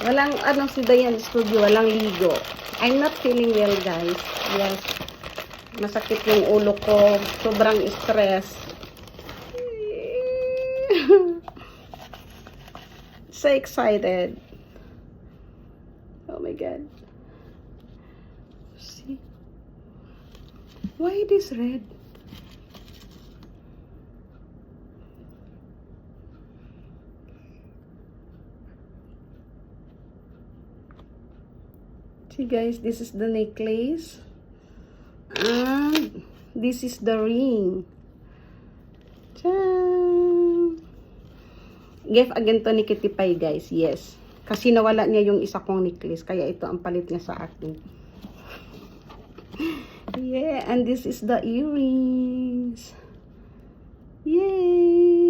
Walang, ano, si Dayan Studio, walang ligo. I'm not feeling well, guys. Yes. Masakit yung ulo ko. Sobrang stress. So excited. Oh my God. See? Why this red? See guys, this is the necklace. And this is the ring. Tcharam! Gift again to ni Kitty Pie, guys. Yes. Kasi nawala niya yung isa kong necklace. Kaya ito ang palit niya sa akin. Yeah. And this is the earrings. Yay!